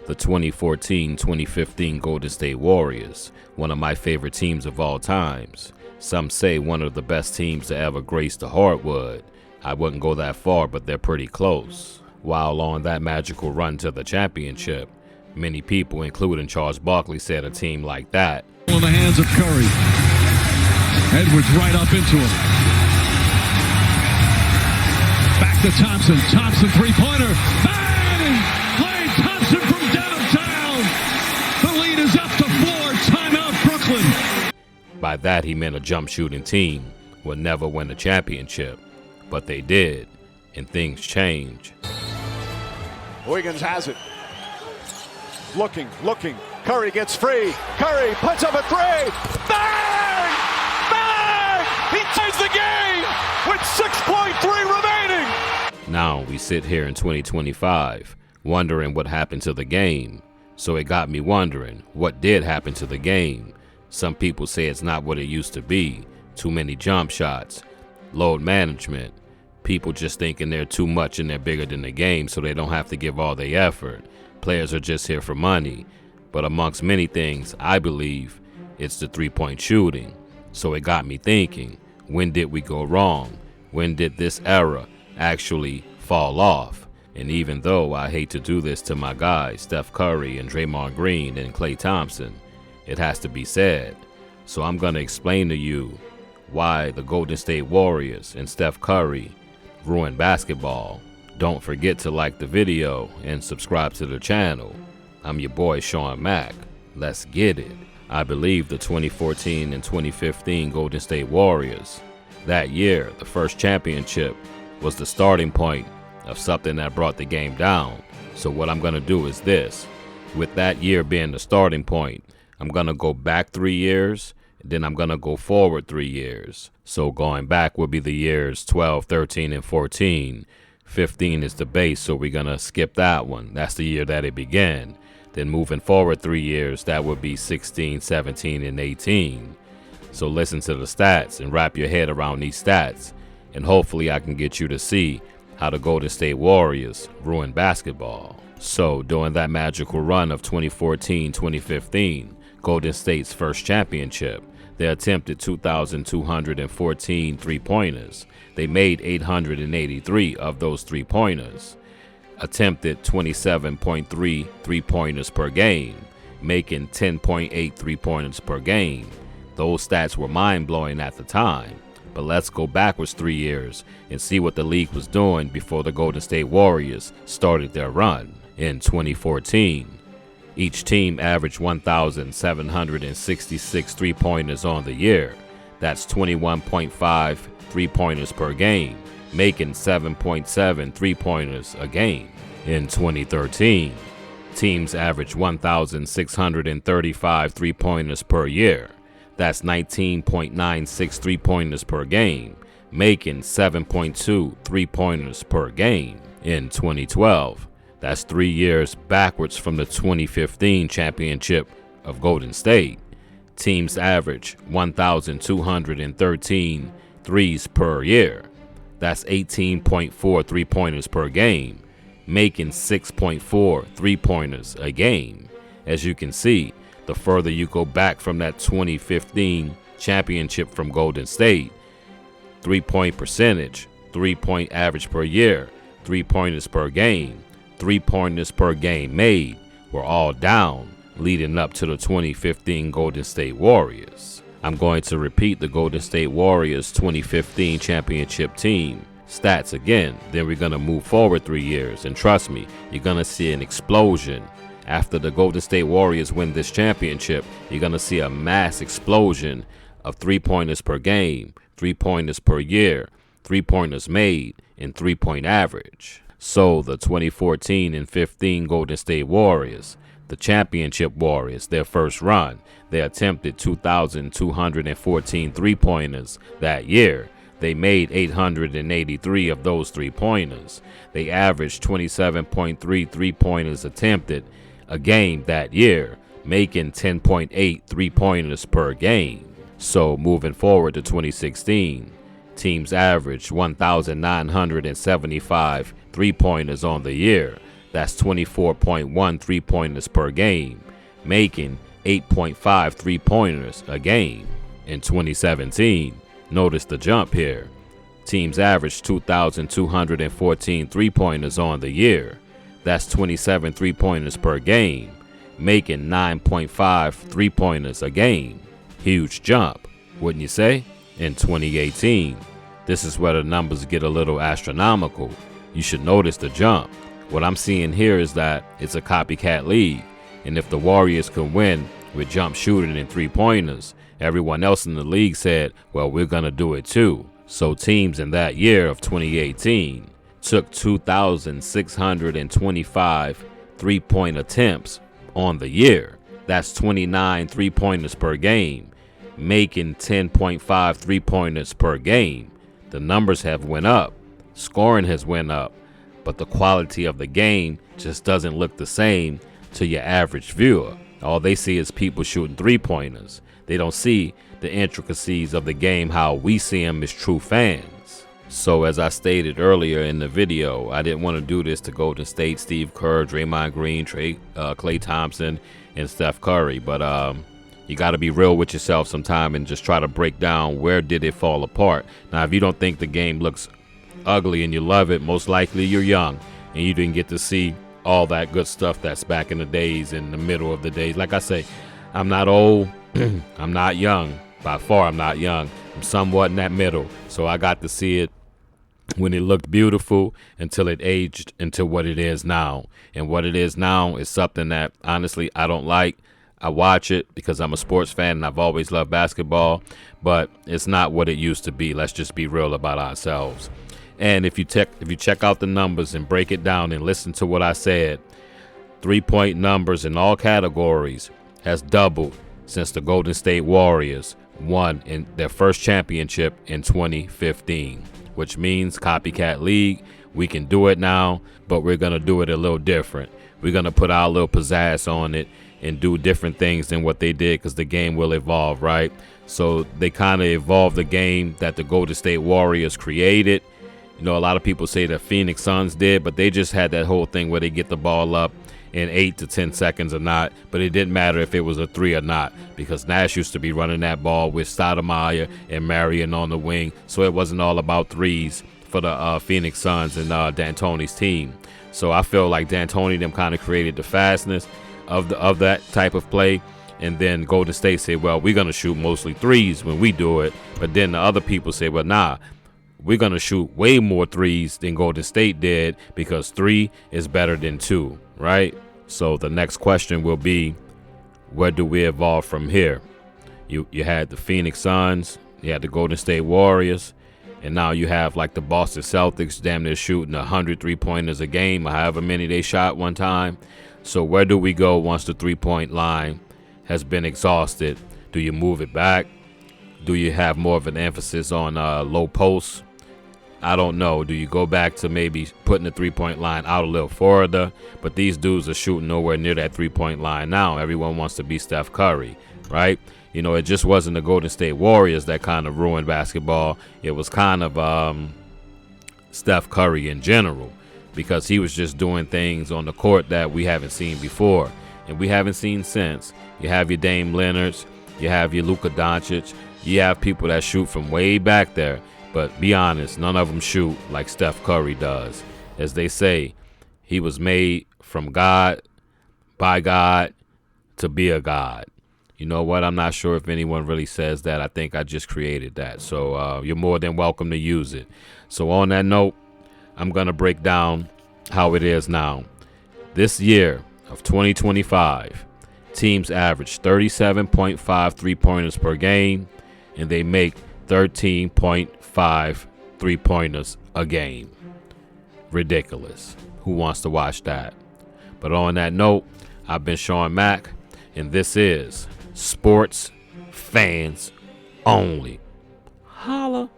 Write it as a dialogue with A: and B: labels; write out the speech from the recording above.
A: The 2014-2015 Golden State Warriors, one of my favorite teams of all times. Some say one of the best teams to ever grace the hardwood. I wouldn't go that far, but they're pretty close. While on that magical run to the championship, many people, including Charles Barkley, said a team like that.
B: In the hands of Curry. Edwards right up into him. Back to Thompson. Thompson three-pointer. Bang! Klay Thompson from downtown. The lead is up to 4. Timeout, Brooklyn.
A: By that he meant a jump shooting team would never win a championship. But they did, and things change.
C: Wiggins has it. Looking. Curry gets free. Curry puts up a three. Bang! Bang! He ties the game with 6.3 remaining.
A: Now we sit here in 2025 wondering what happened to the game. So it got me wondering, what did happen to the game? Some people say it's not what it used to be. Too many jump shots, load management, people just thinking they're too much and they're bigger than the game so they don't have to give all their effort. Players are just here for money. But amongst many things, I believe it's the three-point shooting. So it got me thinking, when did we go wrong? When did this era actually fall off? And even though I hate to do this to my guys, Steph Curry and Draymond Green and Klay Thompson, it has to be said. So I'm going to explain to you why the Golden State Warriors and Steph Curry ruined basketball. Don't forget to like the video and subscribe to the channel. I'm your boy Sean Mack. Let's get it. I believe the 2014 and 2015 Golden State Warriors, that year, the first championship, was the starting point of something that brought the game down. So what I'm going to do is this. With that year being the starting point, I'm going to go back 3 years, then I'm going to go forward 3 years. So going back will be the years 12, 13, and 14. 15 is the base, so we're going to skip that one. That's the year that it began. Then moving forward 3 years, that would be 16, 17, and 18. So listen to the stats and wrap your head around these stats. And hopefully I can get you to see how the Golden State Warriors ruined basketball. So during that magical run of 2014-2015, Golden State's first championship, they attempted 2,214 three-pointers. They made 883 of those three-pointers. Attempted 27.3 three-pointers per game, making 10.8 three-pointers per game. Those stats were mind-blowing at the time. But let's go backwards 3 years and see what the league was doing before the Golden State Warriors started their run. In 2014, each team averaged 1,766 three-pointers on the year. That's 21.5 three-pointers per game, making 7.7 three-pointers a game. In 2013, teams averaged 1,635 three-pointers per year. That's 19.96 three-pointers per game, making 7.2 three-pointers per game. In 2012, that's 3 years backwards from the 2015 championship of Golden State. Teams average 1,213 threes per year. That's 18.4 three-pointers per game, making 6.4 three-pointers a game. As you can see, the further you go back from that 2015 championship from Golden State, three-point percentage, three-point average per year, three-pointers per game, three-pointers per game made were all down leading up to the 2015 Golden State Warriors. I'm going to repeat the Golden State Warriors 2015 championship team stats again. Then we're going to move forward 3 years. And trust me, you're going to see an explosion. After the Golden State Warriors win this championship, you're going to see a mass explosion of three-pointers per game, three-pointers per year, three-pointers made, and three-point average. So the 2014 and 15 Golden State Warriors, the championship Warriors, their first run, they attempted 2,214 three-pointers that year. They made 883 of those three-pointers. They averaged 27.3 three-pointers attempted a game that year, making 10.8 three-pointers per game. So moving forward to 2016, teams averaged 1,975 three-pointers on the year. That's 24.1 3-pointers per game, making 8.5 3-pointers a game. In 2017, notice the jump here. Teams averaged 2,214 3-pointers on the year. That's 27 3-pointers per game, making 9.5 3-pointers a game. Huge jump, wouldn't you say? In 2018, this is where the numbers get a little astronomical. You should notice the jump. What I'm seeing here is that it's a copycat league, and if the Warriors can win with jump shooting and 3-pointers, everyone else in the league said, well, we're going to do it too. So teams in that year of 2018 took 2,625 3-point attempts on the year. That's 29 3-pointers per game, making 10.5 3-pointers per game. The numbers have went up, scoring has went up, but the quality of the game just doesn't look the same to your average viewer. All they see is people shooting 3-pointers. They don't see the intricacies of the game how we see them as true fans. So as I stated earlier in the video, I didn't want to do this to Golden State, Steve Kerr, Draymond Green, Klay Thompson, and Steph Curry. But you got to be real with yourself sometime and just try to break down where did it fall apart. Now, if you don't think the game looks ugly and you love it, most likely you're young and you didn't get to see all that good stuff that's back in the days, in the middle of the days. Like I say, I'm not old. I'm not young. By far, I'm not young. I'm somewhat in that middle. So I got to see it when it looked beautiful until it aged into what it is now. And what it is now is something that, honestly, I don't like. I watch it because I'm a sports fan and I've always loved basketball, but it's not what it used to be. Let's just be real about ourselves. And if you check out the numbers and break it down and listen to what I said, 3-point numbers in all categories has doubled since the Golden State Warriors won in their first championship in 2015, which means copycat league. We can do it now, but we're going to do it a little different. We're going to put our little pizzazz on it and do different things than what they did because the game will evolve, right? So they kind of evolved the game that the Golden State Warriors created. You know, a lot of people say that Phoenix Suns did, but they just had that whole thing where they get the ball up in 8 to 10 seconds or not, but it didn't matter if it was a 3 or not because Nash used to be running that ball with Stoudemire and Marion on the wing, so it wasn't all about threes for the Phoenix Suns and D'Antoni's team. So I feel like D'Antoni them kind of created the fastness of that type of play, and then Golden State said, well, we're going to shoot mostly threes when we do it, but then the other people say, well, nah, we're going to shoot way more threes than Golden State did because 3 is better than 2, right? So the next question will be, where do we evolve from here? You had the Phoenix Suns, you had the Golden State Warriors, and now you have like the Boston Celtics damn near shooting 100 3-pointers a game, or however many they shot one time. So where do we go once the 3-point line has been exhausted? Do you move it back? Do you have more of an emphasis on low posts? I don't know. Do you go back to maybe putting the 3-point line out a little further? But these dudes are shooting nowhere near that 3-point line now. Everyone wants to be Steph Curry, right? You know, it just wasn't the Golden State Warriors that kind of ruined basketball. It was kind of Steph Curry in general, because he was just doing things on the court that we haven't seen before and we haven't seen since. You have your Dame Leonards, you have your Luka Doncic, you have people that shoot from way back there. But be honest, none of them shoot like Steph Curry does. As they say, he was made from God, by God, to be a God. You know what? I'm not sure if anyone really says that. I think I just created that. So you're more than welcome to use it. So on that note, I'm going to break down how it is now. This year of 2025, teams average 37.5 3-pointers per game, and they make 13.5 3-pointers a game. Ridiculous. Who wants to watch that? But on that note, I've been Sean Mack, and this is Sports Fans Only. Holla.